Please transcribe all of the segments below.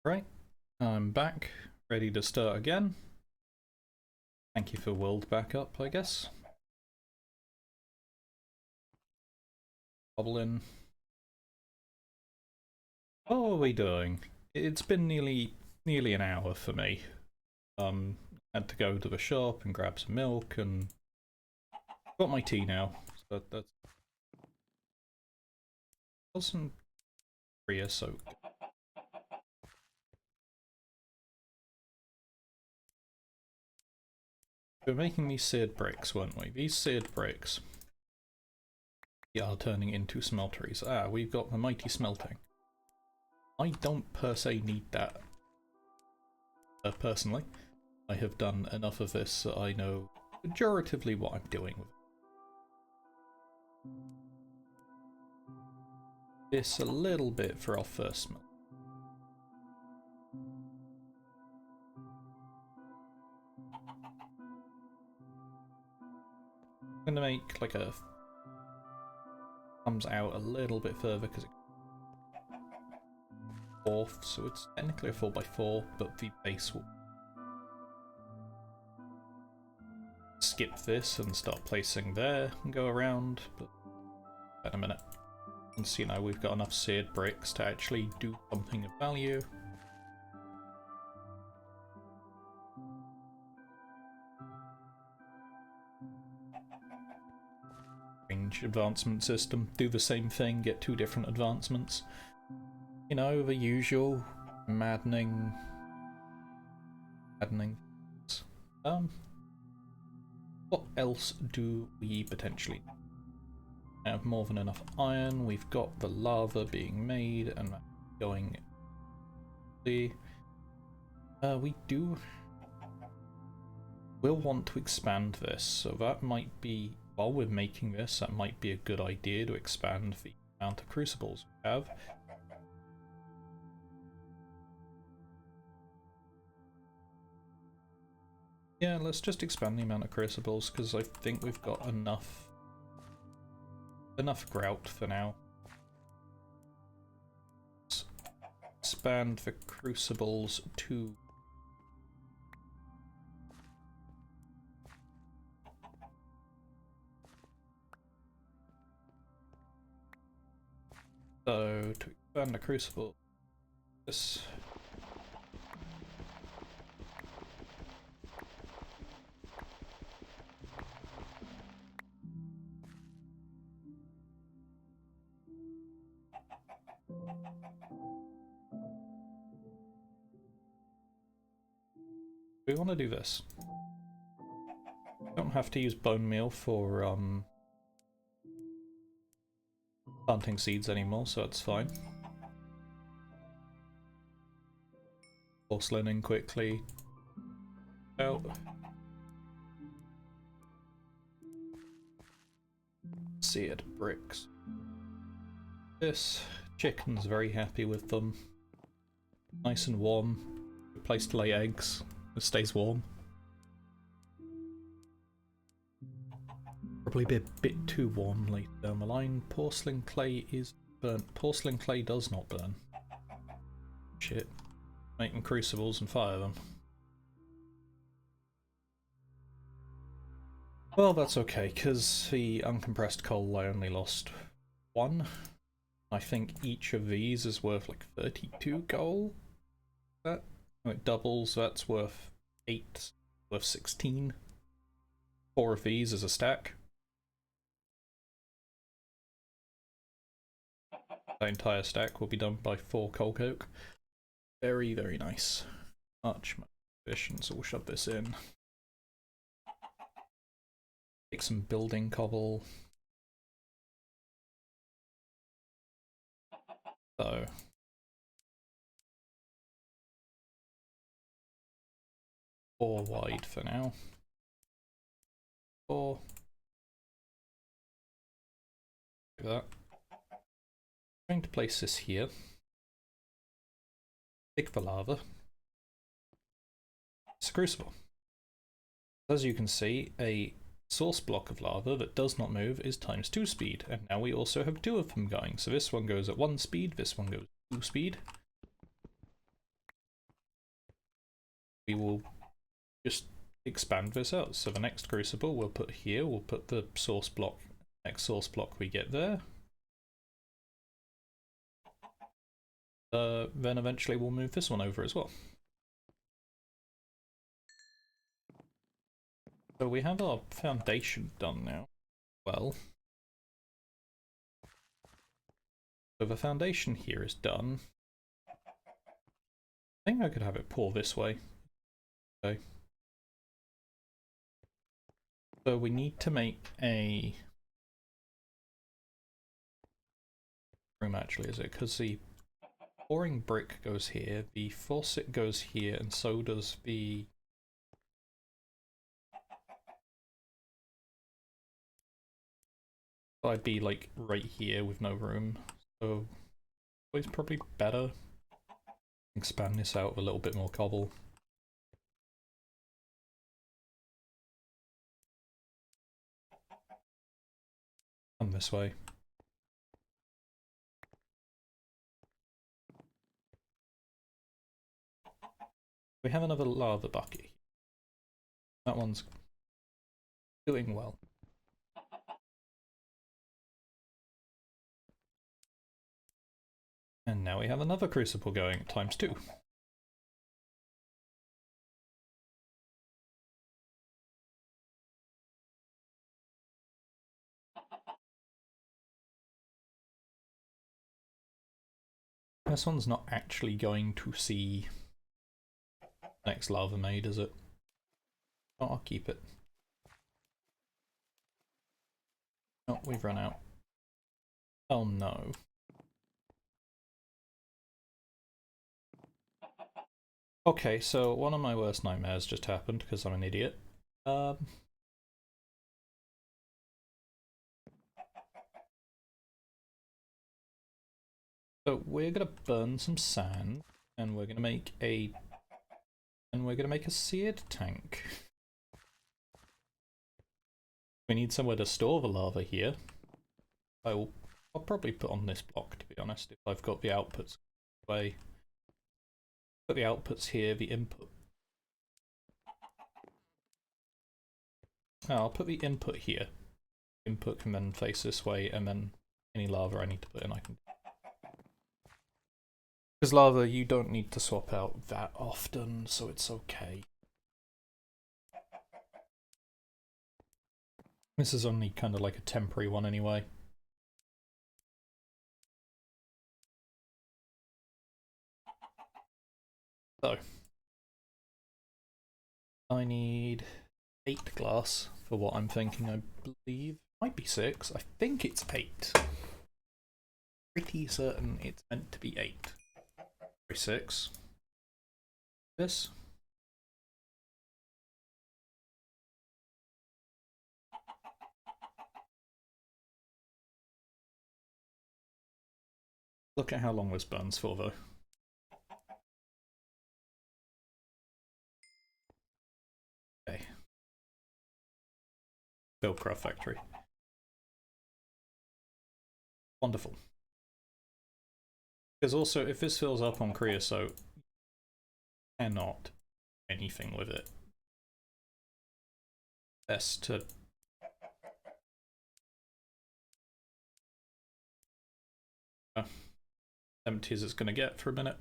Right, I'm back, ready to start again. Thank you for world backup, I guess. Goblin. What are we doing? It's been nearly an hour for me. Had to go to the shop and grab some milk and got my tea now. So that wasn't creosote. We were making these seared bricks, weren't we? These seared bricks are turning into smelteries. Ah, we've got the mighty smelting. I don't per se need that, personally. I have done enough of this that I know pejoratively what I'm doing with this a little bit for our first smell. I'm gonna make like a comes out a little bit further because it's fourth, so it's technically a 4x4, but the base will skip this and start placing there and go around. But in a minute, once you know we've got enough seared bricks to actually do something of value. Range advancement system, do the same thing, get two different advancements. You know, the usual maddening things. What else do we potentially have? More than enough iron. We've got the lava being made and going. We will want to expand this, so that might be, while we're making this, that might be a good idea to expand the amount of crucibles we have. Yeah, let's just expand the amount of crucibles because I think we've got enough grout for now. Let's expand the crucibles to to expand the crucible. This. We want to do this. Don't have to use bone meal for planting seeds anymore, so that's fine. Porcelain in quickly. Out. Seared bricks. This chicken's very happy with them. Nice and warm. Good place to lay eggs. It stays warm. Probably be a bit too warm later down the line. Porcelain clay is burnt. Porcelain clay does not burn. Shit. Make them crucibles and fire them. Well, that's okay, because the uncompressed coal I only lost one. I think each of these is worth like 32 gold. That it doubles, that's worth 8, worth 16. 4 of these as a stack. That entire stack will be done by 4 coal coke. Very, very nice. Much efficient, so we'll shove this in. Take some building cobble. So 4 wide for now. 4. Do that. I'm going to place this here. Pick the lava. It's a crucible. As you can see, a source block of lava that does not move is ×2 speed, and now we also have 2 of them going. So this one goes at 1 speed, this one goes at 2 speed. we will just expand this out. So the next crucible we'll put here, we'll put the source block, next source block we get there. Then eventually we'll move this one over as well. So we have our foundation done now. Well, so the foundation here is done. I think I could have it pour this way. Okay. So we need to make a room actually, is it? Because the pouring brick goes here, the faucet goes here, and so does the... I'd be like right here with no room, so it's probably better expand this out with a little bit more cobble. Come this way. We have another lava bucket. That one's doing well. And now we have another crucible going at ×2. This one's not actually going to see next lava made, is it? Oh, I'll keep it. Oh, we've run out. Oh no. Okay, so one of my worst nightmares just happened because I'm an idiot. So we're gonna burn some sand, and we're gonna make a seared tank. We need somewhere to store the lava here. I'll probably put on this block, to be honest, if I've got the outputs away. Put the outputs here, the input. Oh, I'll put the input here. Input can then face this way, and then any lava I need to put in I can. Because lava you don't need to swap out that often, so it's okay. This is only kind of like a temporary one anyway. So, I need 8 glass for what I'm thinking, I believe. Might be 6, I think it's 8. Pretty certain it's meant to be 8. 6. This. Look at how long this burns for, though. Okay. Buildcraft factory. Wonderful. Because also, if this fills up on creosote, you cannot do anything with it. Best to... empty as it's going to get for a minute.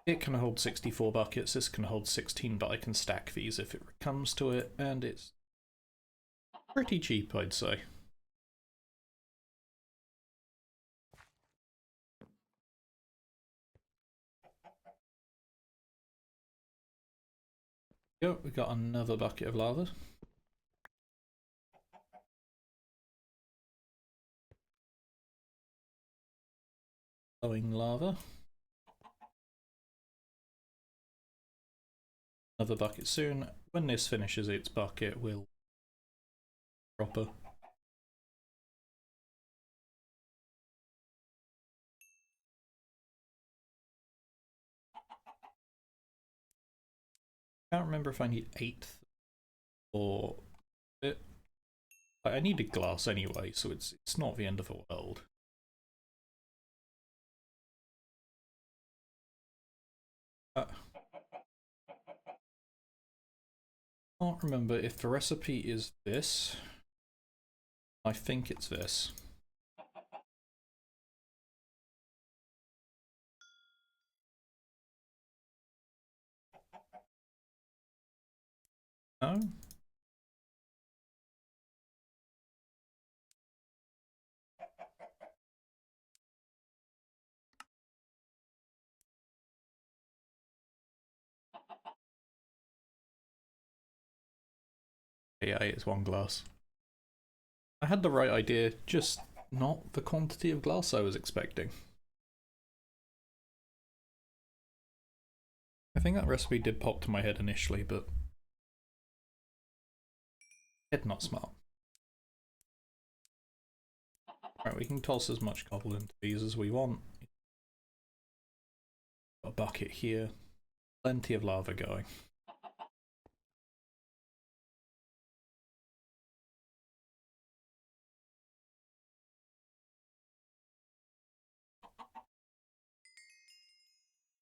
It can hold 64 buckets, this can hold 16, but I can stack these if it comes to it, and it's pretty cheap, I'd say. Yep, we got another bucket of lava. Flowing lava. Another bucket soon. When this finishes its bucket, we'll proper. I can't remember if I need 8th or it. I needed glass anyway, so it's not the end of the world. Can't remember if the recipe is this. I think it's this. No? Yeah, it's 1 glass. I had the right idea, just not the quantity of glass I was expecting. I think that recipe did pop to my head initially, but head not smart. Right, we can toss as much cobble into these as we want. Got a bucket here. Plenty of lava going.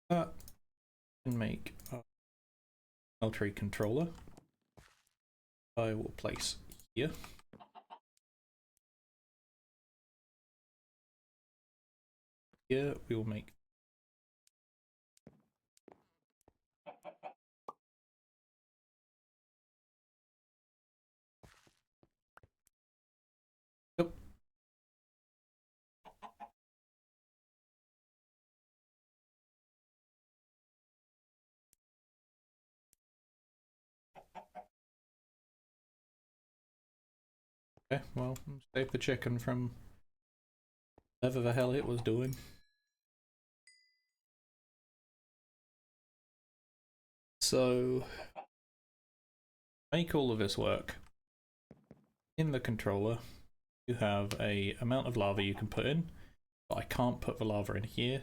That can make a smeltery controller. I will place here. Here we will make yep. Okay, well, save the chicken from whatever the hell it was doing. So, make all of this work. In the controller, you have a amount of lava you can put in, but I can't put the lava in here.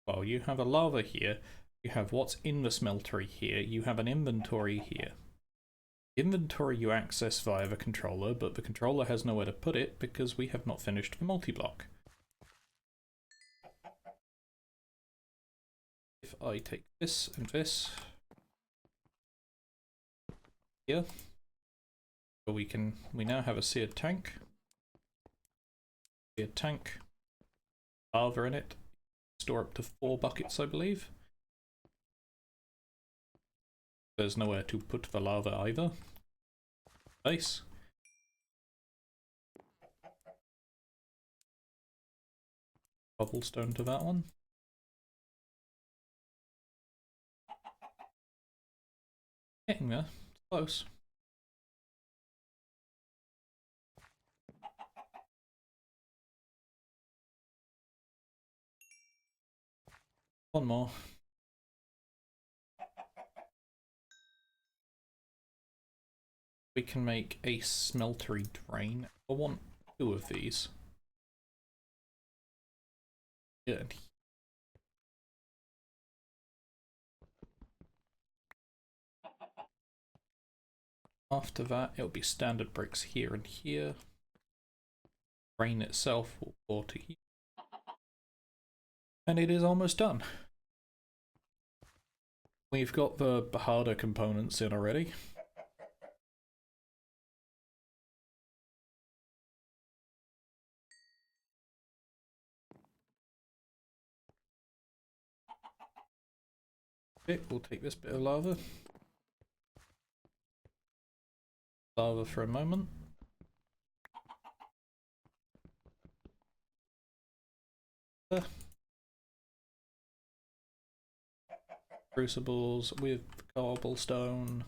Well, you have a lava here, you have what's in the smeltery here, you have an inventory here. Inventory you access via the controller, but the controller has nowhere to put it because we have not finished the multi-block. If I take this and this here, so we now have a seared tank. Seared tank, lava in it, store up to 4 buckets, I believe. There's nowhere to put the lava either. Nice. Cobblestone to that one. Getting there. It's close. One more. We can make a smeltery drain. I want 2 of these. Good. After that, it'll be standard bricks here and here. Drain itself will pour to here. And it is almost done. We've got the harder components in already. Okay, we'll take this bit of lava. Lava for a moment. Crucibles with cobblestone.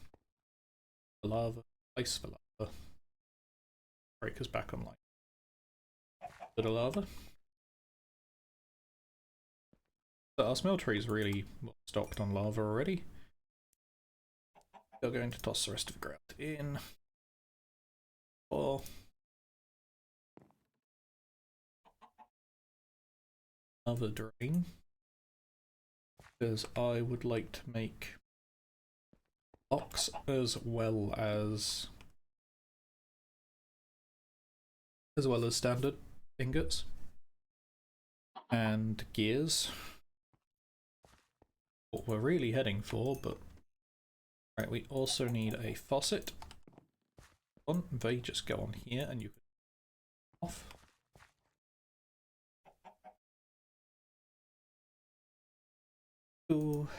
Lava. Ice for lava. Breakers back online. Bit of lava. So our smeltery is really stocked on lava already. We're going to toss the rest of the ground in. Or another drain. Because I would like to make blocks as well as standard ingots and gears. What we're really heading for, but Right, we also need a faucet. They just go on here and you can off. Ooh.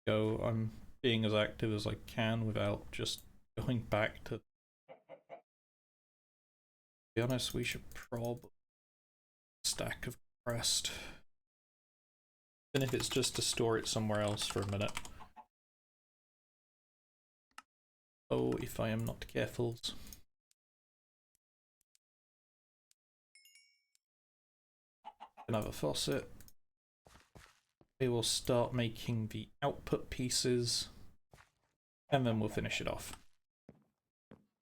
Go. I'm being as active as I can without just going back to. To be honest, we should probably stack of compressed. Even if it's just to store it somewhere else for a minute. Oh, if I am not careful. Another faucet. We will start making the output pieces and then we'll finish it off.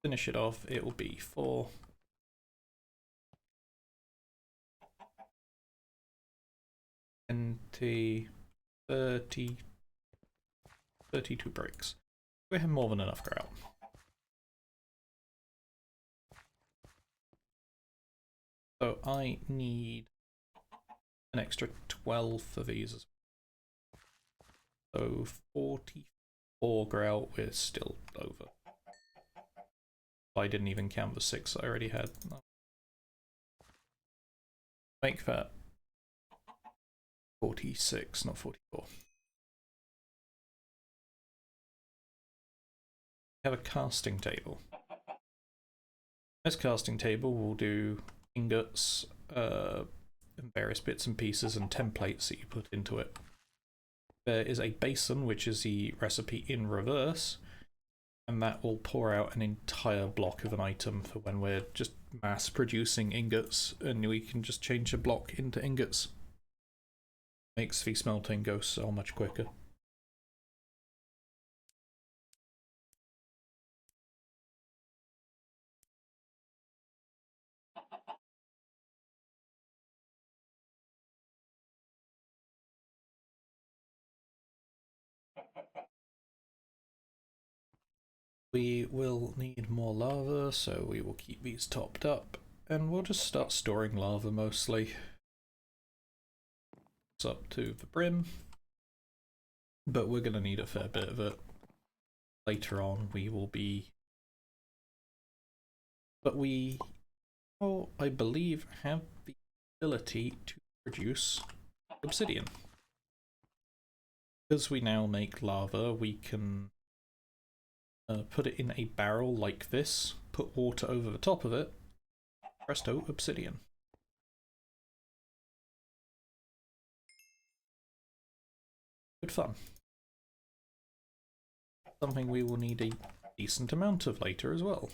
Finish it off, it will be 4. 20, 30, 32 bricks. We have more than enough grout. So I need an extra 12 for these. So 44 grout, we're still over. I didn't even count the 6 I already had. Make that 46, not 44. We have a casting table. This casting table will do ingots, and various bits and pieces and templates that you put into it. There is a basin, which is the recipe in reverse, and that will pour out an entire block of an item for when we're just mass producing ingots, and we can just change a block into ingots. Makes the smelting go so much quicker. We will need more lava, so we will keep these topped up, and we'll just start storing lava mostly. It's up to the brim, but we're going to need a fair bit of it. Later on we will be... But we, oh, I believe, have the ability to produce obsidian. Because we now make lava, we can put it in a barrel like this, put water over the top of it, presto, obsidian. Good fun. Something we will need a decent amount of later as well.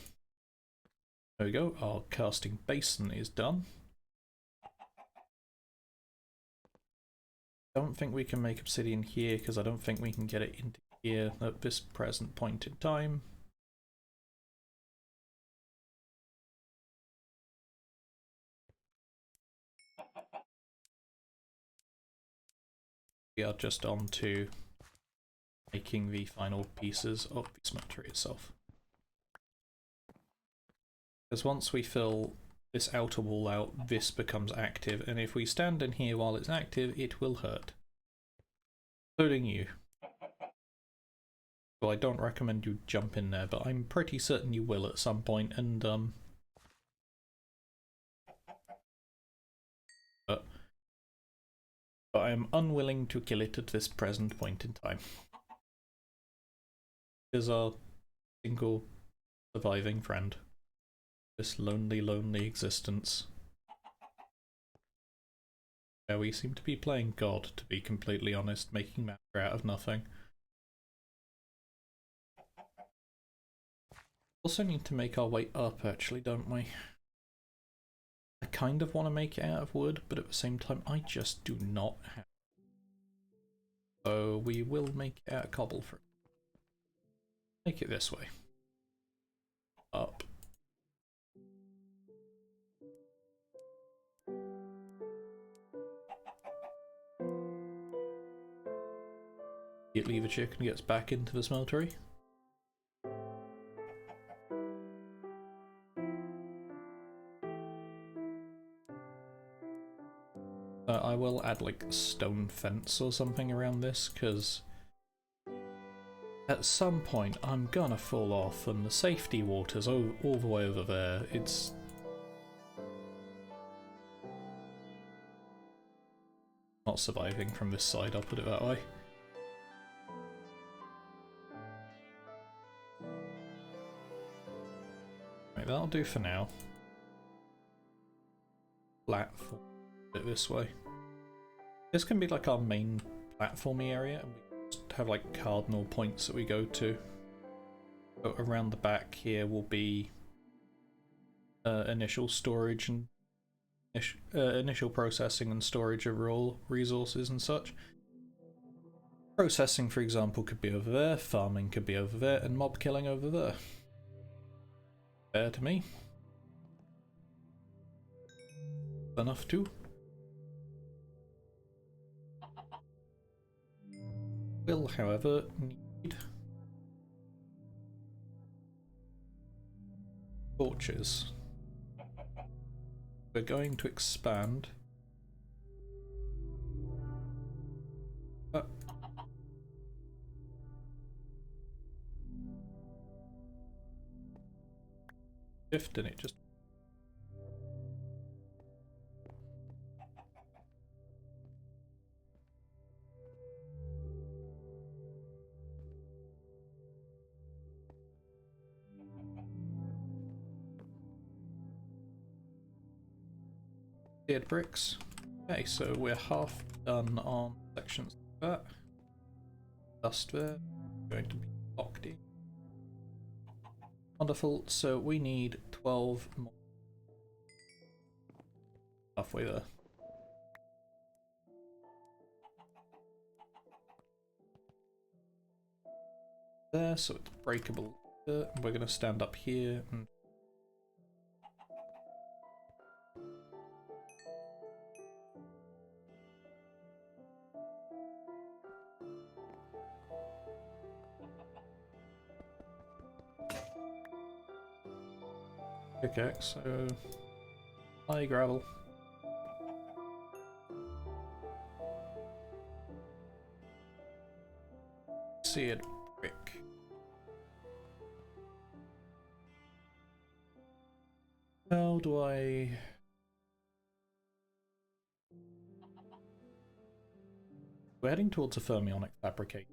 There we go, our casting basin is done. Don't think we can make obsidian here because I don't think we can get it into here at this present point in time. We are just on to making the final pieces of the smeltery itself. Because once we fill this outer wall out, this becomes active, and if we stand in here while it's active, it will hurt. Including you. Well, I don't recommend you jump in there, but I'm pretty certain you will at some point, and but I am unwilling to kill it at this present point in time. Here's our single surviving friend. This lonely, lonely existence. Yeah, we seem to be playing God, to be completely honest, making matter out of nothing. Also need to make our way up, actually, don't we? I kind of want to make it out of wood, but at the same time, I just do not have. So we will make it out of cobble for. Make it this way. Up. Leave a chicken gets back into the smeltery. I will add like a stone fence or something around this, because at some point I'm gonna fall off and the safety water's all the way over there. It's not surviving from this side, I'll put it that way. Right, that'll do for now. Platform it this way. This can be like our main platformy area, and we just have like cardinal points that we go to. So around the back here will be initial storage and initial processing and storage of raw resources and such. Processing, for example, could be over there, farming could be over there, and mob killing over there. Fair to me. Enough too. Will, however, need torches. We're going to expand. Shift and it just tiered bricks. Okay, so we're half done on sections like that. Dust there. Going to be locked in. Wonderful, so we need 12 more. Halfway there. There, so it's breakable. We're going to stand up here and pickaxe, so high gravel. Seared brick. How do I... We're heading towards a fermionic fabrication.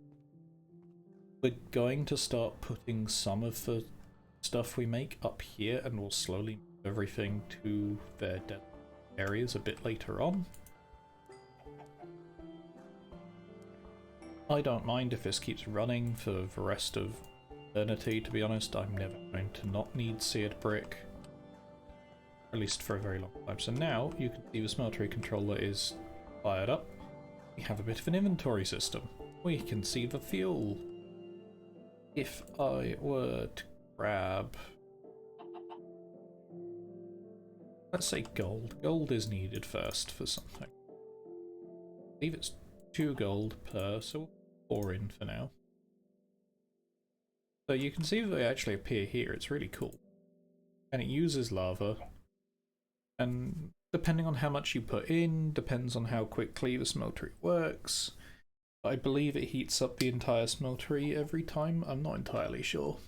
We're going to start putting some of the stuff we make up here, and we'll slowly move everything to their dead areas a bit later on. I don't mind if this keeps running for the rest of eternity, to be honest. I'm never going to not need seared brick. At least for a very long time. So now you can see the smeltery controller is fired up. We have a bit of an inventory system. We can see the fuel. If I were to grab, let's say gold. Gold is needed first for something. I believe it's 2 gold per, so 4 in for now. So you can see that they actually appear here. It's really cool. And it uses lava. And depending on how much you put in, depends on how quickly the smeltery works. I believe it heats up the entire smeltery every time. I'm not entirely sure.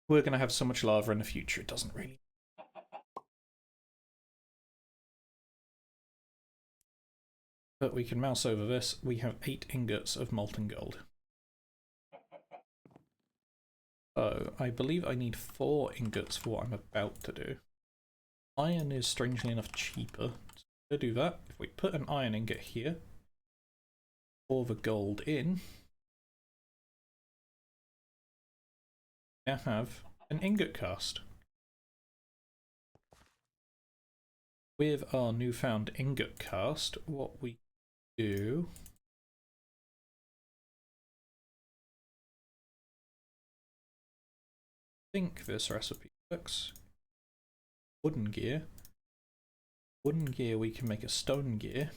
We're going to have so much lava in the future, it doesn't really. But we can mouse over this. We have 8 ingots of molten gold. So I believe I need 4 ingots for what I'm about to do. Iron is strangely enough cheaper. So to do that, if we put an iron ingot here, pour the gold in, now have an ingot cast. With our newfound ingot cast, what we do I think this recipe works. Wooden gear. Wooden gear, we can make a stone gear.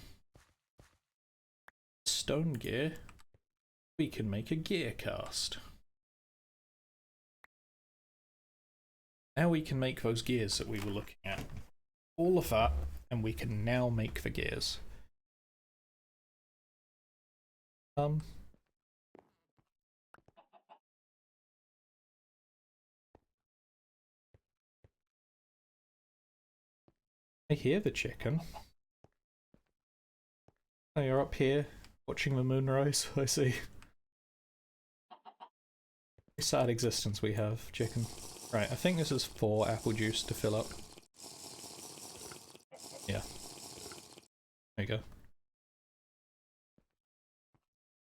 Stone gear, we can make a gear cast. Now we can make those gears that we were looking at. all of that, and we can now make the gears. I hear the chicken. Oh, you're up here watching the moonrise, I see. Sad existence we have, chicken. Right, I think this is 4 apple juice to fill up. Yeah. There you go.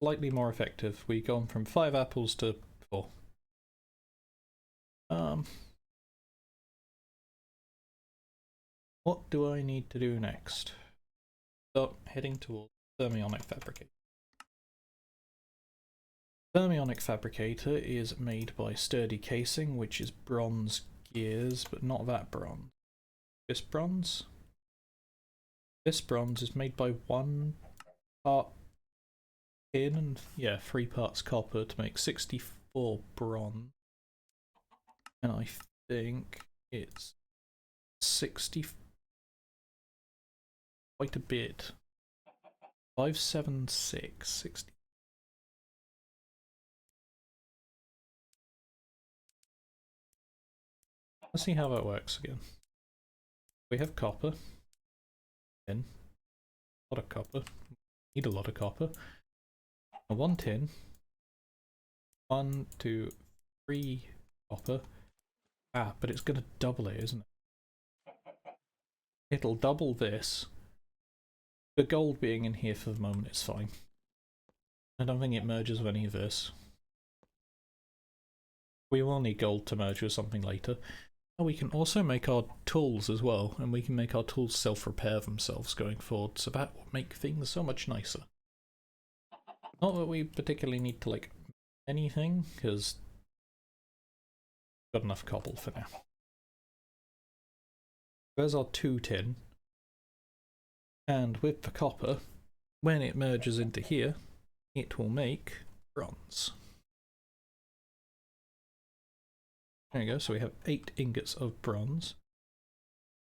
Slightly more effective. We've gone from 5 apples to 4. What do I need to do next? So, heading towards Thermionic Fabricator. Thermionic Fabricator is made by Sturdy Casing, which is bronze gears, but not that bronze. This bronze? This bronze is made by 1 part tin and, yeah, 3 parts copper to make 64 bronze. And I think it's 60, quite a bit. 576, 60. Let's see how that works again. We have copper. Tin. A lot of copper. Need a lot of copper. 1 tin. 1, 2, 3 copper. Ah, but it's going to double it, isn't it? It'll double this. The gold being in here for the moment is fine. I don't think it merges with any of this. We will need gold to merge with something later. Oh, we can also make our tools as well, and we can make our tools self-repair themselves going forward, so that will make things so much nicer. Not that we particularly need to, like, anything, because we've got enough cobble for now. There's our 2 tin. And with the copper, when it merges into here, it will make bronze. There you go, so we have 8 ingots of bronze.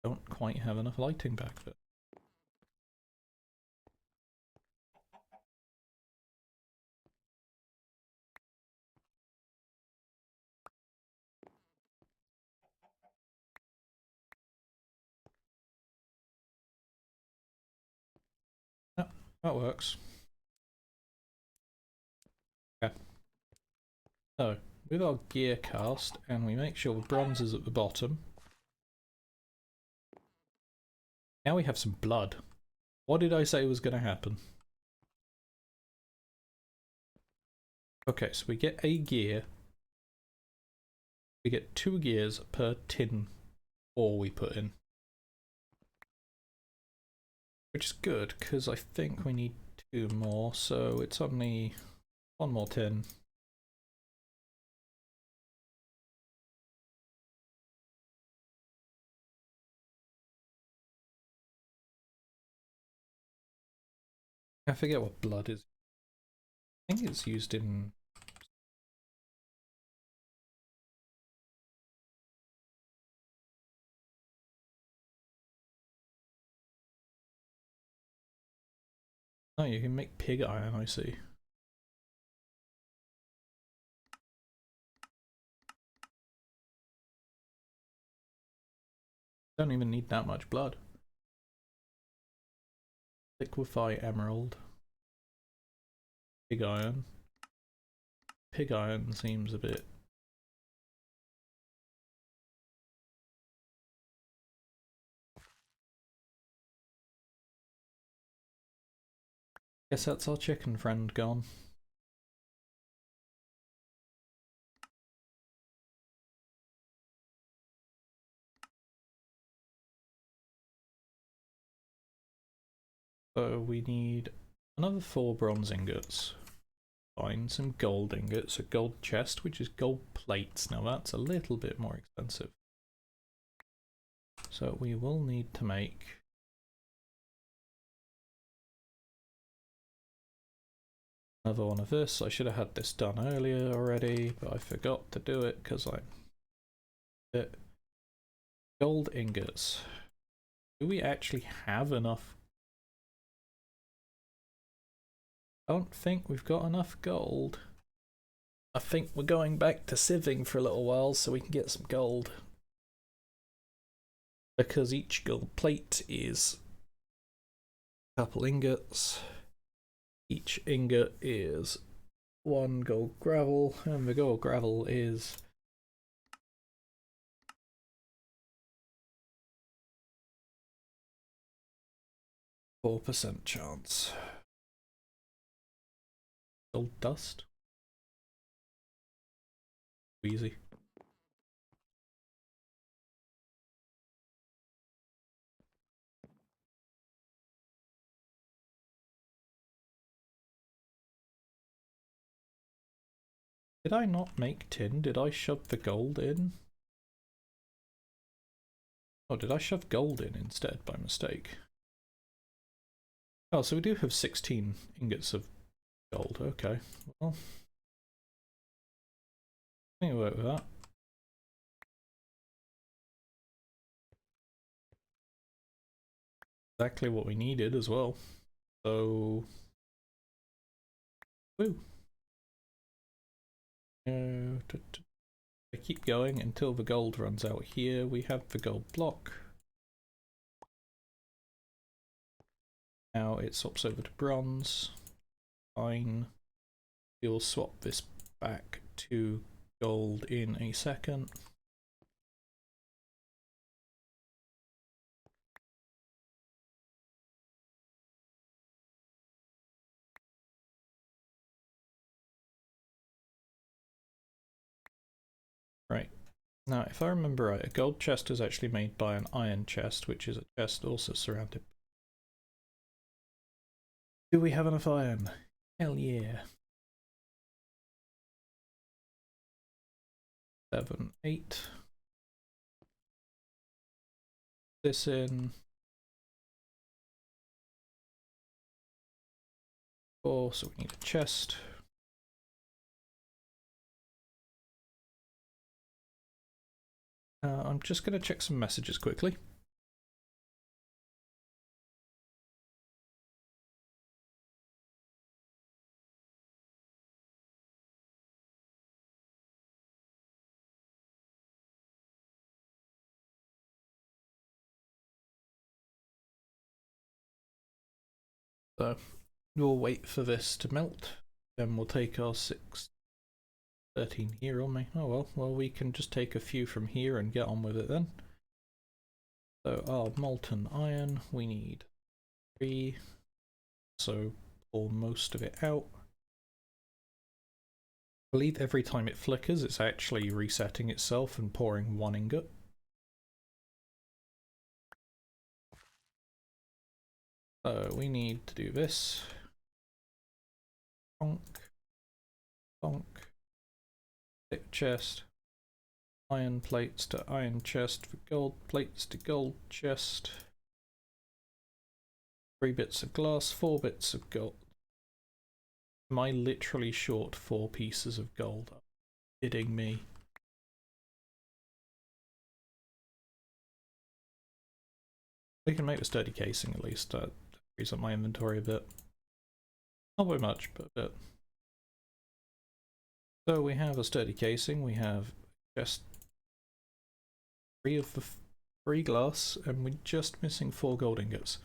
Don't quite have enough lighting back there. Oh, that works. Okay. So, with our gear cast, and we make sure the bronze is at the bottom. Now we have some blood. What did I say was going to happen? Okay, so we get a gear. We get 2 gears per tin ore we put in. Which is good, because I think we need 2 more, so it's only 1 more tin. I forget what blood is. I think it's used in... Oh, you can make pig iron, I see. Don't even need that much blood. Liquefy emerald. Pig iron. Pig iron seems a bit... Guess that's our chicken friend gone. So we need another 4 bronze ingots. Find some gold ingots, a gold chest, which is gold plates. Now that's a little bit more expensive. So we will need to make another one of this. I should have had this done earlier already, but I forgot to do it because I'm a bit... Gold ingots. Do we actually have enough? I don't think we've got enough gold. I think we're going back to sieving for a little while so we can get some gold. Because each gold plate is a couple ingots. Each ingot is 1 gold gravel, and the gold gravel is 4% chance. Gold dust. Easy. Did I not make tin? Did I shove the gold in? Oh, did I shove gold in instead by mistake? Oh, so we do have 16 ingots of gold. Okay, well, I think we'll work with that. Exactly what we needed as well. So, woo. I keep going until the gold runs out here. We have the gold block. Now it swaps over to bronze. Fine. We'll swap this back to gold in a second. Right. Now, if I remember right, a gold chest is actually made by an iron chest, which is a chest also surrounded. Do we have enough iron? Hell yeah. 7, 8. This in. 4, so we need a chest. I'm just going to check some messages quickly. So we'll wait for this to melt, then we'll take our 13 here on me. Oh well, we can just take a few from here and get on with it then. So our molten iron, we need 3, so pour most of it out. I believe every time it flickers it's actually resetting itself and pouring 1 ingot. So we need to do this. Bonk. Bonk. Hit chest. Iron plates to iron chest, for gold plates to gold chest. 3 bits of glass, 4 bits of gold. Am I literally short 4 pieces of gold? Are you kidding me? We can make the sturdy casing at least. Frees up my inventory a bit. Not very much, but a bit. So we have a sturdy casing, we have just 3 of the 3 glass, and we're just missing 4 gold ingots.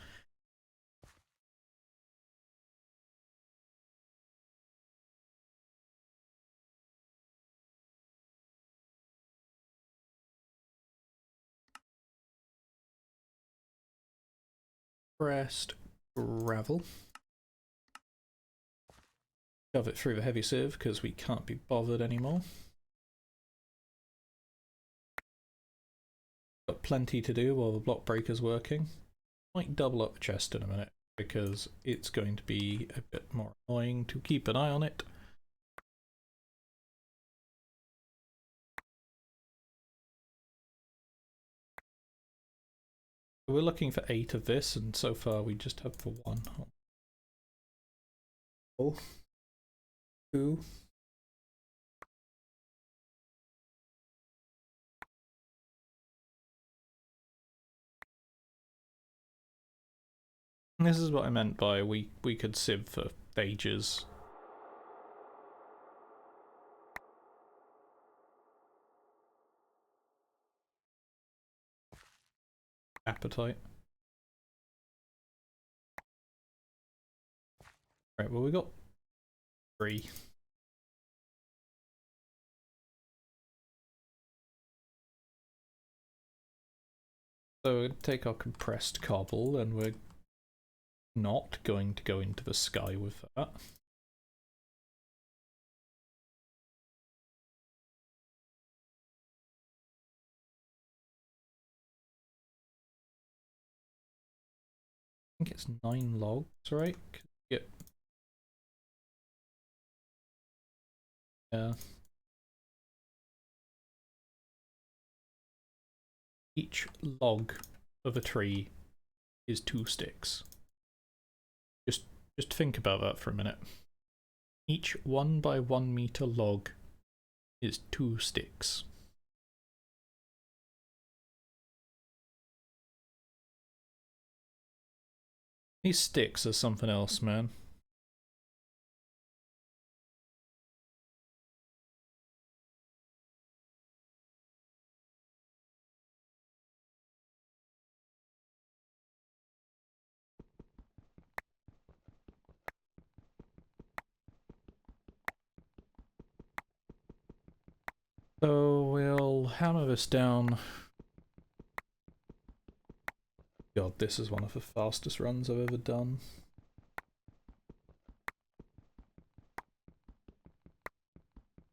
Pressed gravel. Shove it through the heavy sieve because we can't be bothered anymore. Got plenty to do while the block breaker's working. Might double up the chest in a minute because it's going to be a bit more annoying to keep an eye on it. We're looking for 8 of this, and so far we just have the 1. 2. This is what I meant by we could sieve for ages. Appetite. Right, well we got 3. So we'll take our compressed cobble and we're not going to go into the sky with that. I think it's 9 logs, right? Yep. Yeah. Each log of a tree is 2 sticks. Just think about that for a minute. Each 1 by 1 meter log is 2 sticks. These sticks are something else, man. So we'll hammer this down. God, this is one of the fastest runs I've ever done.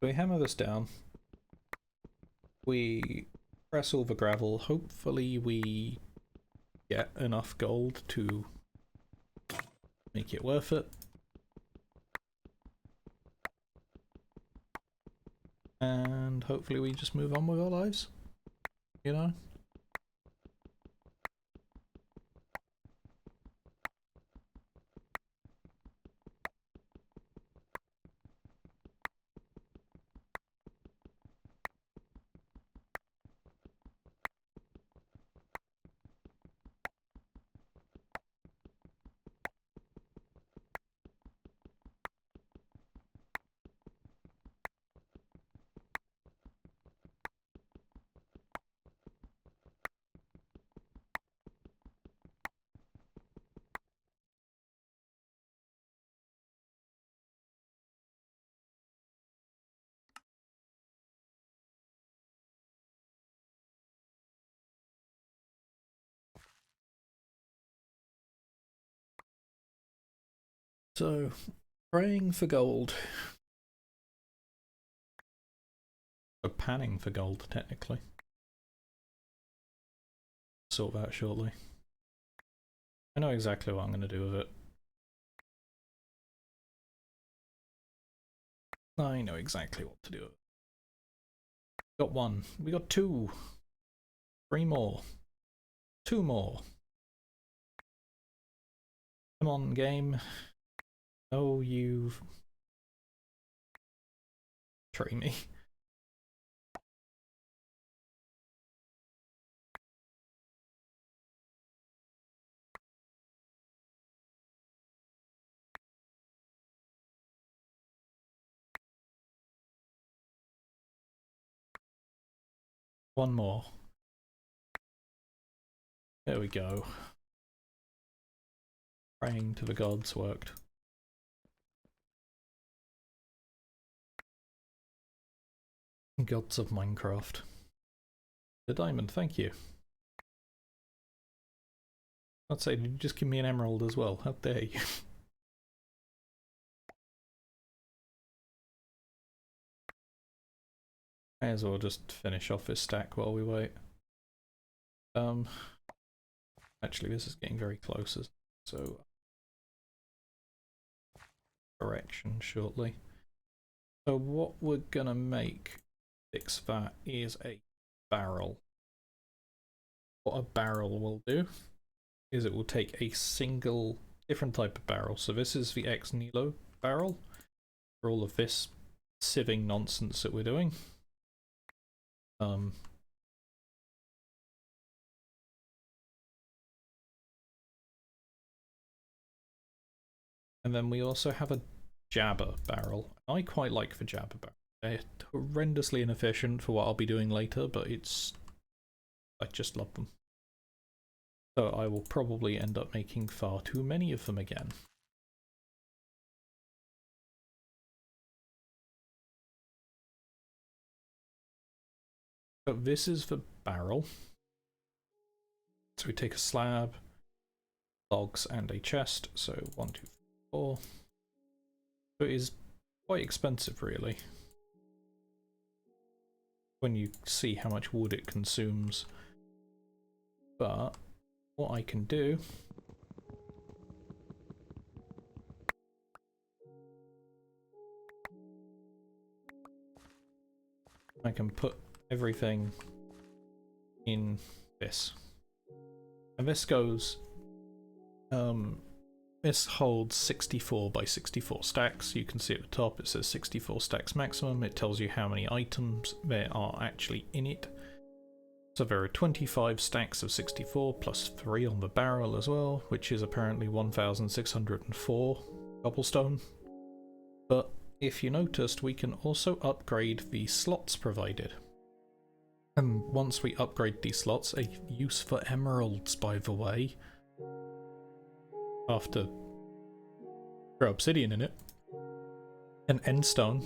We hammer this down. We press all the gravel. Hopefully we get enough gold to make it worth it. And hopefully we just move on with our lives, you know? So, praying for gold. Or panning for gold, technically. Sort that shortly. I know exactly what I'm going to do with it. I know exactly what to do with it. Got 1. We got 2. 3 more. 2 more. Come on, game. Oh, you've... Betray me. One more. There we go. Praying to the gods worked. Gods of Minecraft. The diamond, thank you. I'd say, did you just give me an emerald as well? How dare you? May as well just finish off this stack while we wait. Actually this is getting very close, so correction shortly. So what we're gonna make fix that is a barrel. What a barrel will do is it will take a single different type of barrel. So this is the Ex Nihilo barrel for all of this sieving nonsense that we're doing. And then we also have a jabber barrel. I quite like the jabber barrel. They're horrendously inefficient for what I'll be doing later, but I just love them. So I will probably end up making far too many of them again. But this is the barrel. So we take a slab, logs, and a chest. So 1, 2, 3, 4. So it is quite expensive, really, when you see how much wood it consumes. But what I can do I can put everything in this. And this goes this holds 64 by 64 stacks. You can see at the top it says 64 stacks maximum. It tells you how many items there are actually in it. So there are 25 stacks of 64 plus 3 on the barrel as well, which is apparently 1,604 cobblestone. But if you noticed, we can also upgrade the slots provided. And once we upgrade these slots, a use for emeralds, by the way, after throw obsidian in it, and endstone.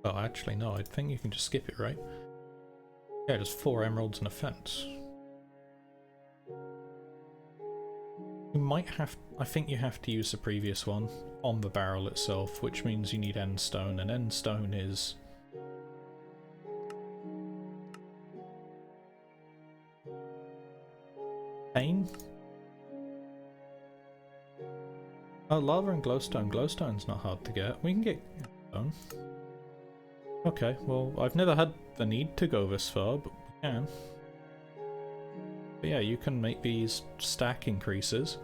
Oh, actually no, I think you can just skip it, right? Yeah, there's 4 emeralds and a fence. You might have, I think you have to use the previous one on the barrel itself, which means you need endstone, and endstone is pain. Oh, lava and glowstone. Glowstone's not hard to get. We can get stone. Okay, well, I've never had the need to go this far, but we can. But yeah, you can make these stack increases,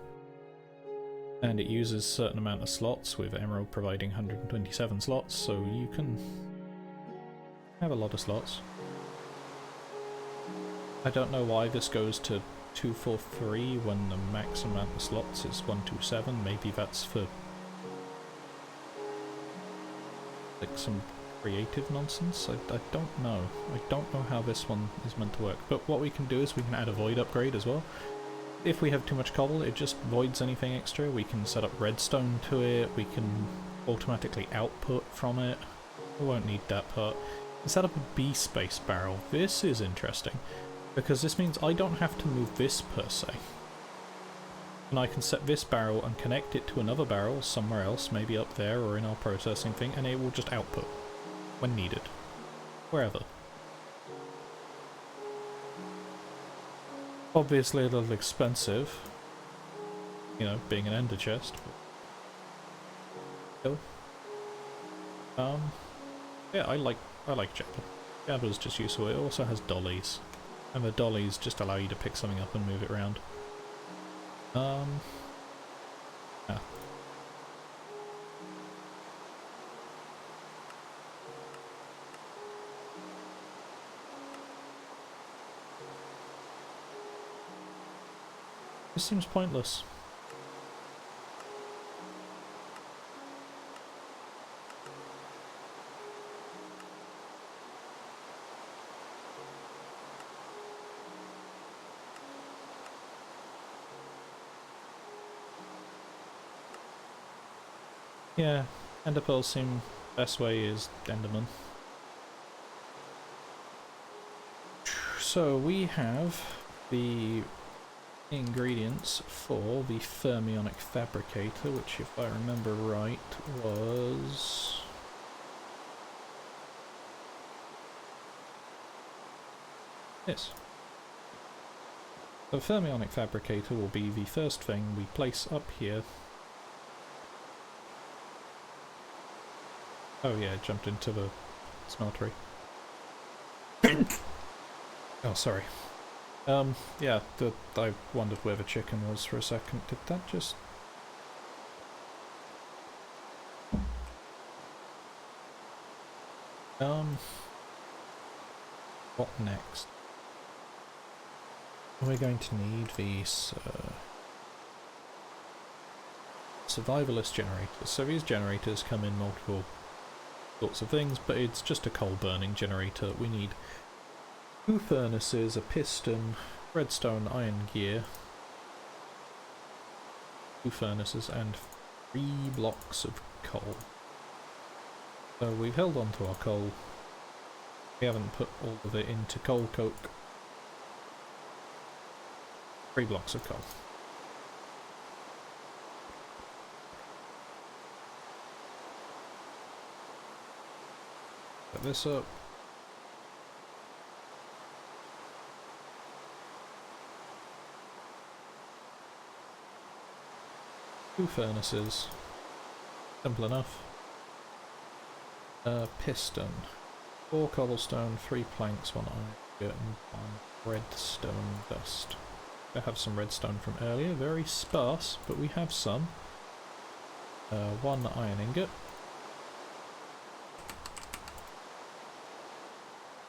and it uses a certain amount of slots, with Emerald providing 127 slots, so you can have a lot of slots. I don't know why this goes to 243 when the max amount of slots is 127. Maybe that's for like some creative nonsense. I don't know. I don't know how this one is meant to work. But what we can do is we can add a void upgrade as well. If we have too much cobble, it just voids anything extra. We can set up redstone to it. We can automatically output from it. We won't need that part. We set up a B space barrel. This is interesting, because this means I don't have to move this per se. And I can set this barrel and connect it to another barrel somewhere else, maybe up there or in our processing thing, and it will just output when needed. Wherever. Obviously a little expensive, you know, being an ender chest, but still. Yeah, I like Jabber. Jabber's just useful. It also has dollies, and the dollies just allow you to pick something up and move it around. Yeah. This seems pointless. Yeah, ender pearls seem best way is Enderman. So we have the ingredients for the fermionic fabricator, which, if I remember right, was this. The fermionic fabricator will be the first thing we place up here. Oh yeah, it jumped into the smeltery. Oh, sorry. Yeah, I wondered where the chicken was for a second. Did that just... What next? We're going to need these survivalist generators. So these generators come in multiple sorts of things, but it's just a coal burning generator. We need 2 furnaces, a piston, redstone, iron gear, 2 furnaces, and 3 blocks of coal. So we've held on to our coal. We haven't put all of it into coal coke. 3 blocks of coal. Set this up. Two furnaces. Simple enough. Piston. 4 cobblestone, 3 planks, 1 iron ingot, and 1 redstone dust. I have some redstone from earlier, very sparse, but we have some. 1 iron ingot.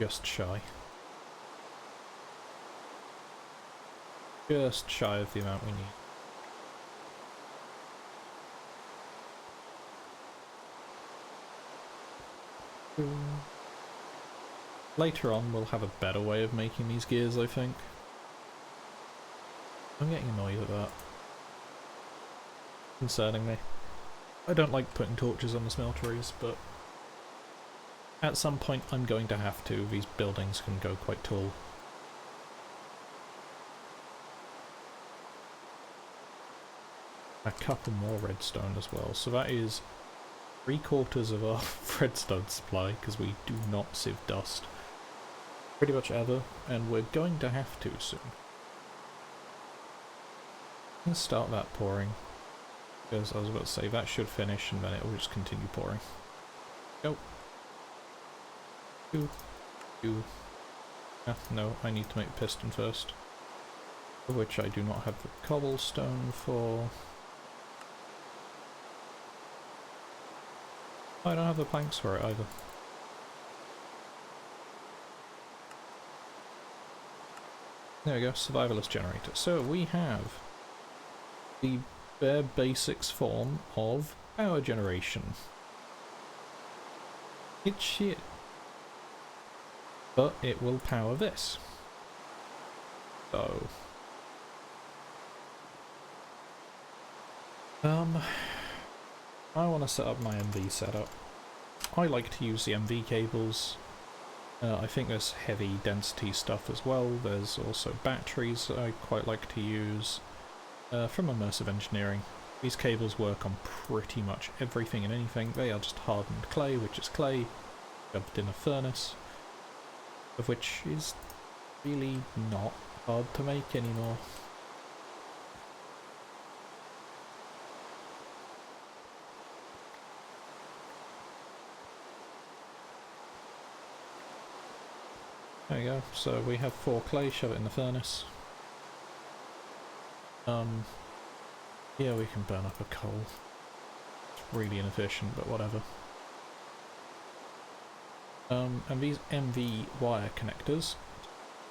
Just shy. Just shy of the amount we need. Later on we'll have a better way of making these gears, I think. I'm getting annoyed at that. Concerning me. I don't like putting torches on the smelteries, but at some point I'm going to have to. These buildings can go quite tall. A couple more redstone as well, so that is 3/4 of our redstone supply, because we do not sieve dust pretty much ever, and we're going to have to soon. Let's start that pouring, because I was about to say that should finish and then it will just continue pouring. Go. No, I need to make a piston first, for which I do not have the cobblestone for. I don't have the planks for it either. There we go, survivalist generator. So we have the bare basics form of power generation. It's shit. But it will power this. So I want to set up my MV setup. I like to use the MV cables. I think there's heavy density stuff as well. There's also batteries that I quite like to use. From Immersive Engineering, these cables work on pretty much everything and anything. They are just hardened clay, which is clay dumped in a furnace, of which is really not hard to make anymore. There we go, so we have 4 clay, shove it in the furnace. Yeah, we can burn up a coal. It's really inefficient, but whatever. And these MV wire connectors,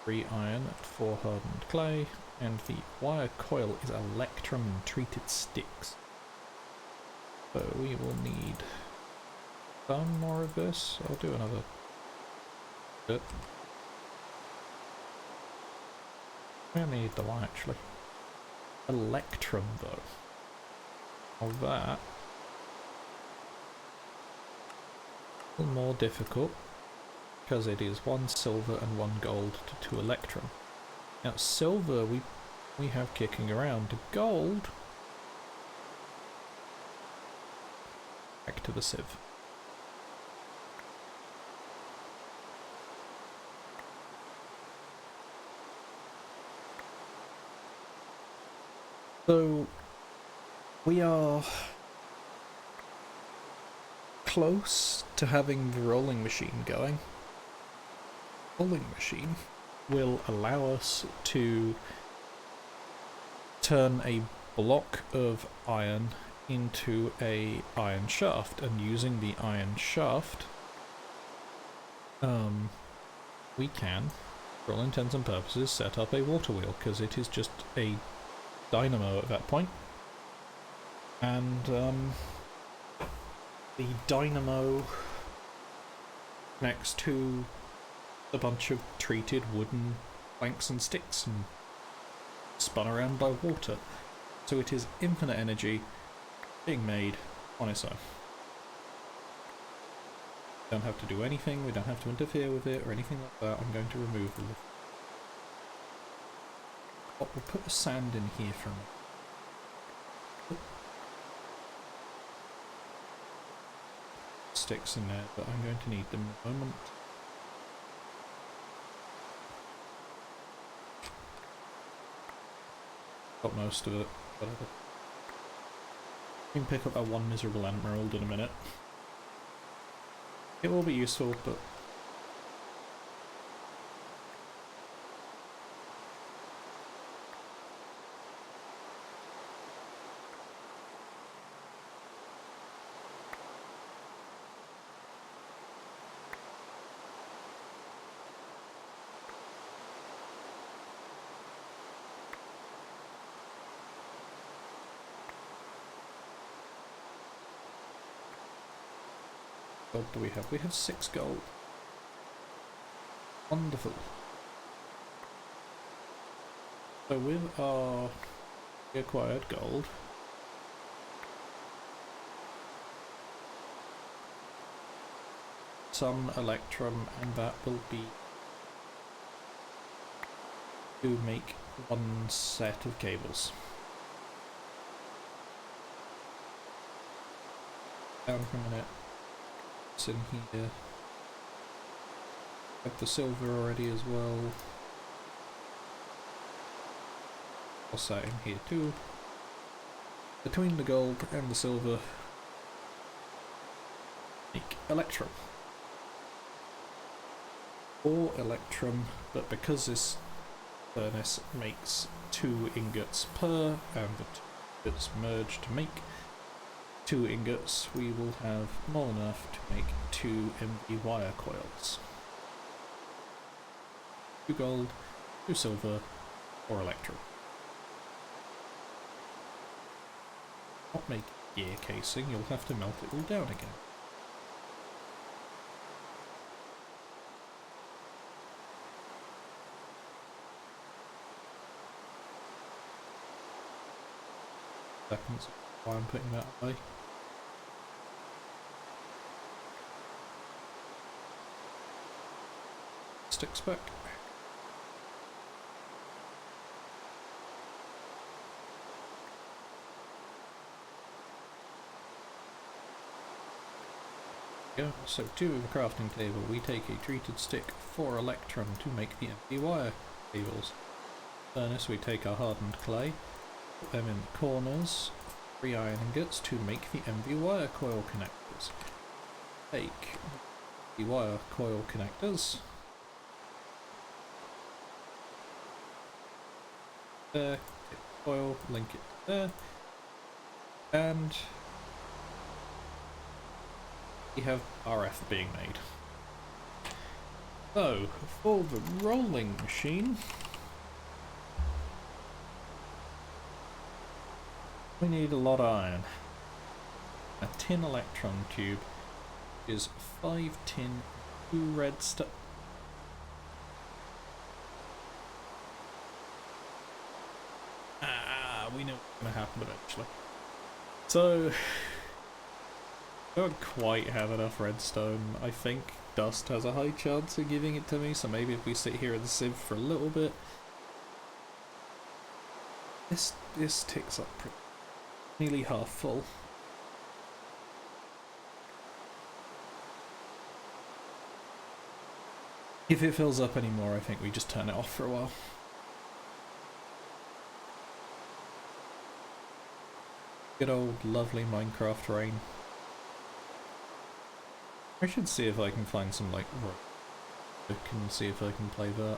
3 iron, 4 hardened clay, and the wire coil is electrum treated sticks. So we will need some more of this. I'll do another bit. We only need the one actually. Electrum though. Of that. A little more difficult, because it is 1 silver and 1 gold to 2 electrum. Now silver we have kicking around. Gold, back to the sieve. So we are close to having the rolling machine going. Rolling machine will allow us to turn a block of iron into a iron shaft, and using the iron shaft we can for all intents and purposes, set up a water wheel, because it is just a dynamo at that point. And the dynamo connects to a bunch of treated wooden planks and sticks and spun around by water. So it is infinite energy being made on its own. Don't have to do anything, we don't have to interfere with it or anything like that. I'm going to remove the lift. Oh, we'll put the sand in here for a minute. Sticks in there, but I'm going to need them in a moment. Got most of it, whatever. We can pick up that one miserable emerald in a minute. It will be useful, but what do we have? We have 6 gold. Wonderful. So with our acquired gold, some electrum, and that will be to make one set of cables. Down for a minute. It's in here. Have the silver already as well. Toss that in here too. Between the gold and the silver, make electrum. Or electrum, but because this furnace makes 2 ingots per, and the 2 ingots merge to make 2 ingots, we will have more enough to make 2 MV wire coils. 2 gold, 2 silver, or electrum. Not make gear casing, you'll have to melt it all down again. Seconds while I'm putting that away. Sticks back. Yeah, so to the crafting table we take a treated stick for electrum to make the empty wire cables. Furnace we take our hardened clay, put them in the corners, 3 iron ingots to make the MV wire coil connectors. Take the wire coil connectors, there, get the coil, link it to there, and we have RF being made. So, for the rolling machine, we need a lot of iron. A tin electron tube is 5 tin, 2 redstone. We know what's going to happen eventually. So, I don't quite have enough redstone. I think Dust has a high chance of giving it to me, so maybe if we sit here and sieve for a little bit. This ticks up pretty, nearly half full. If it fills up anymore, I think we just turn it off for a while. Good old lovely Minecraft rain. I should see if I can find some like rope and see if I can play that.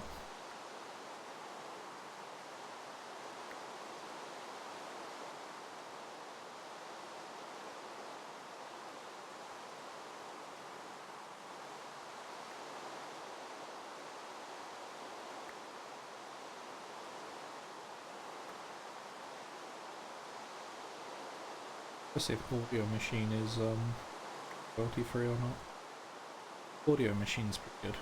Let's see if Audio Machine is royalty free or not. Audio Machine's pretty good.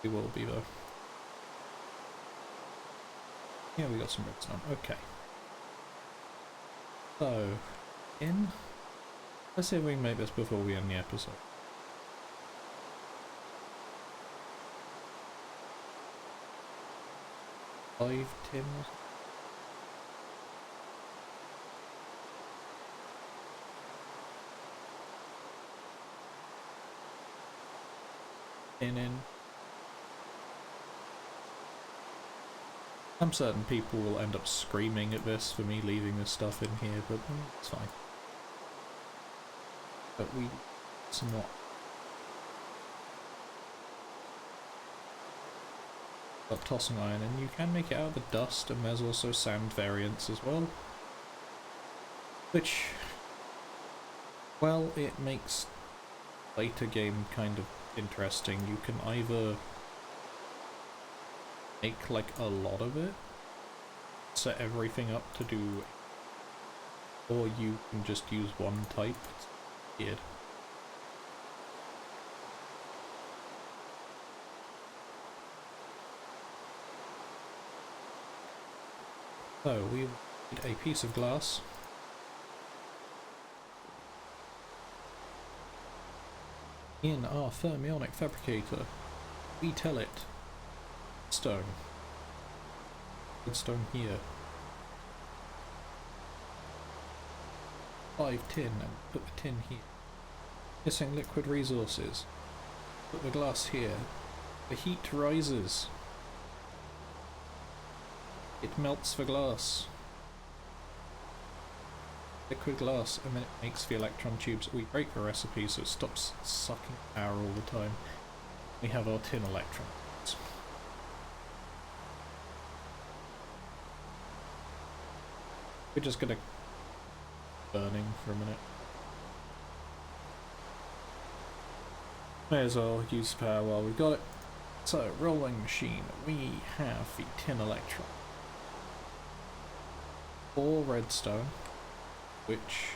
We will be though. Yeah, we got some redstone. Okay. So, let's see if we can make this before we end the episode. 5 tin. In. I'm certain people will end up screaming at this for me leaving this stuff in here, but it's fine. But we somewhat got tossing iron, and you can make it out of the dust, and there's also sand variants as well. Which, well, it makes later game kind of interesting. You can either make like a lot of it, set everything up to do, or you can just use one type. It's weird. So we need a piece of glass. In our fermionic fabricator, we tell it stone. Stone here. 5 tin, and put the tin here. Missing liquid resources. Put the glass here. The heat rises. It melts the glass. Liquid glass, and then it makes the electron tubes. We break the recipe so it stops sucking power all the time. We have our tin electrons. We're just gonna burning for a minute. May as well use power while we got it. So, rolling machine, we have the tin electron. 4 redstone, which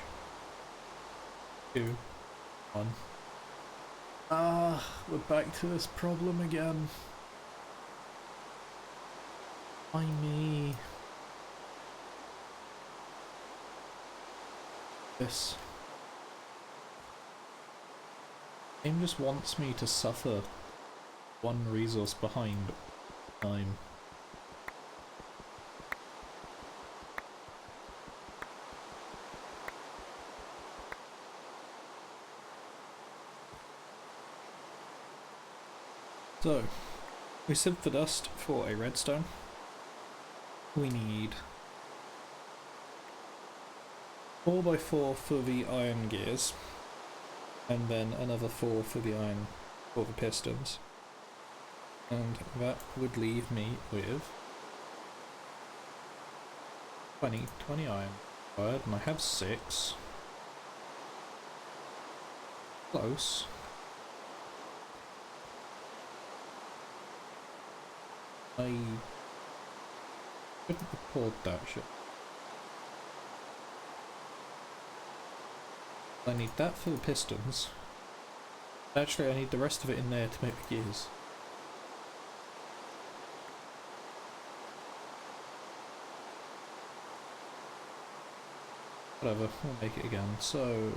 2, 1. We're back to this problem again. Why me? This game just wants me to suffer one resource behind time. So, we sieved the dust for a redstone. We need 4x4 for the iron gears, and then another 4 for the iron for the pistons. And that would leave me with 20 iron required, and I have 6. Close. I couldn't afford that shit. I need that for the pistons. Actually, I need the rest of it in there to make the gears. Whatever, we'll make it again. So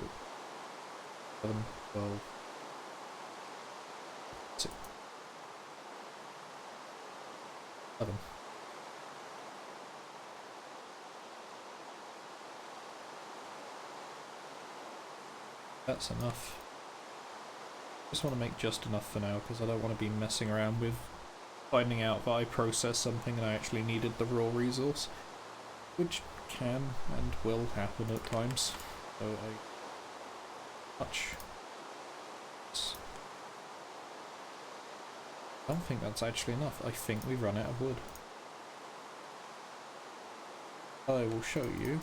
11, 12, 6, 11. That's enough. Just want to make just enough for now because I don't want to be messing around with finding out that I processed something and I actually needed the raw resource, which can and will happen at times. So I don't think that's actually enough. I think we've run out of wood. I will show you.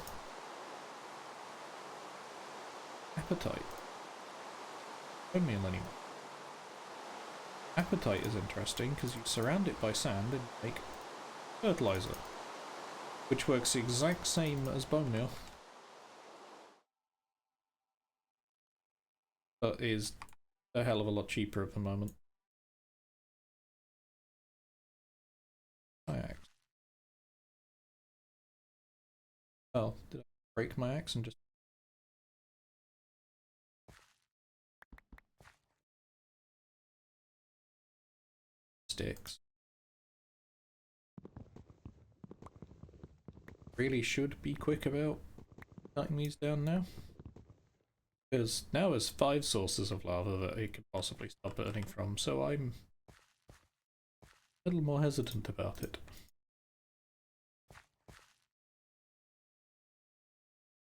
Apatite. Bone meal anymore. Apatite is interesting because you surround it by sand and make fertilizer, which works the exact same as bone meal, but is a hell of a lot cheaper at the moment. My axe. Oh, did I break my axe and just sticks? Really should be quick about cutting these down now, because now there's 5 sources of lava that it could possibly stop burning from, so I'm a little more hesitant about it.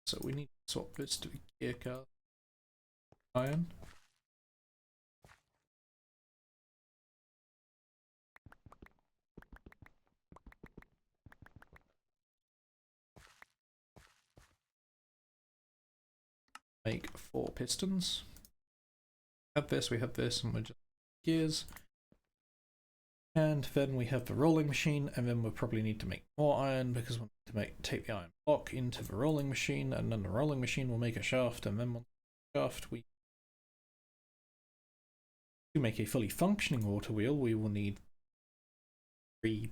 So we need to swap this to a gear card iron. Make 4 pistons. We have this, and we're just gears. And then we have the rolling machine, and then we'll probably need to make more iron because we'll need to take the iron block into the rolling machine, and then the rolling machine will make a shaft, and then once the shaft to make a fully functioning water wheel, we will need 3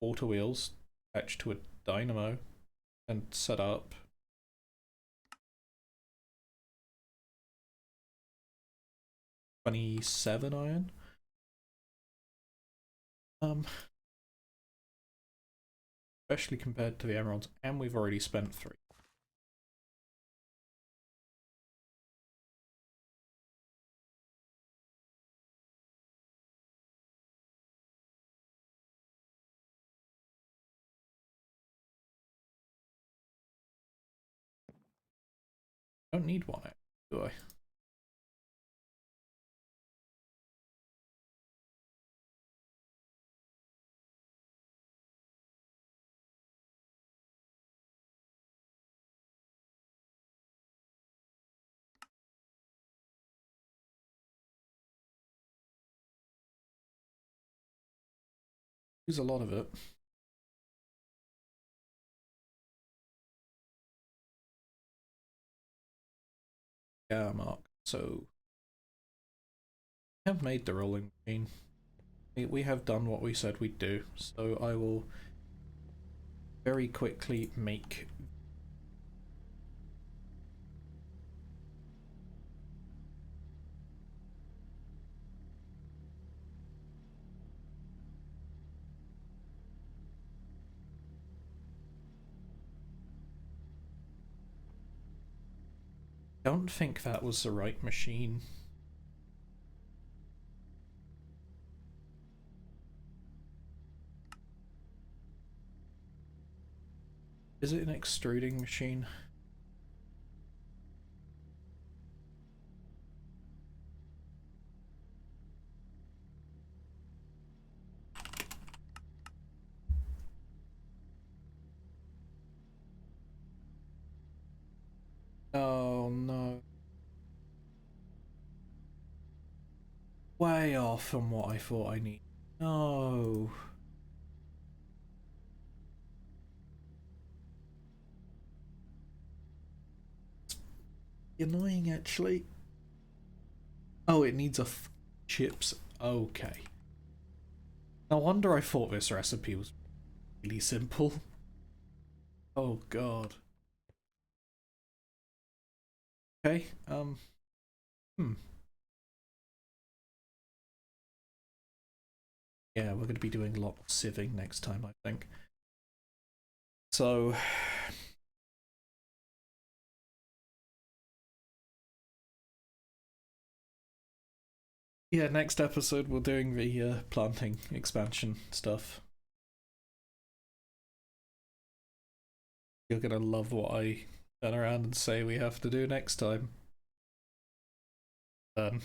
water wheels attached to a dynamo and set up 27 iron. Especially compared to the emeralds, and we've already spent 3. Don't need 1, do I? Use a lot of it. Yeah, Mark. So we have made the rolling machine. We have done what we said we'd do, so I will very quickly make don't think that was the right machine. Is it an extruding machine? Oh no. Way off from what I thought I need. No. Annoying actually. Oh, it needs chips. Okay. No wonder I thought this recipe was really simple. Oh god. Okay, yeah, we're going to be doing a lot more sieving next time, I think. So yeah, next episode we're doing the planting expansion stuff. You're gonna love what I turn around and say we have to do next time. Done.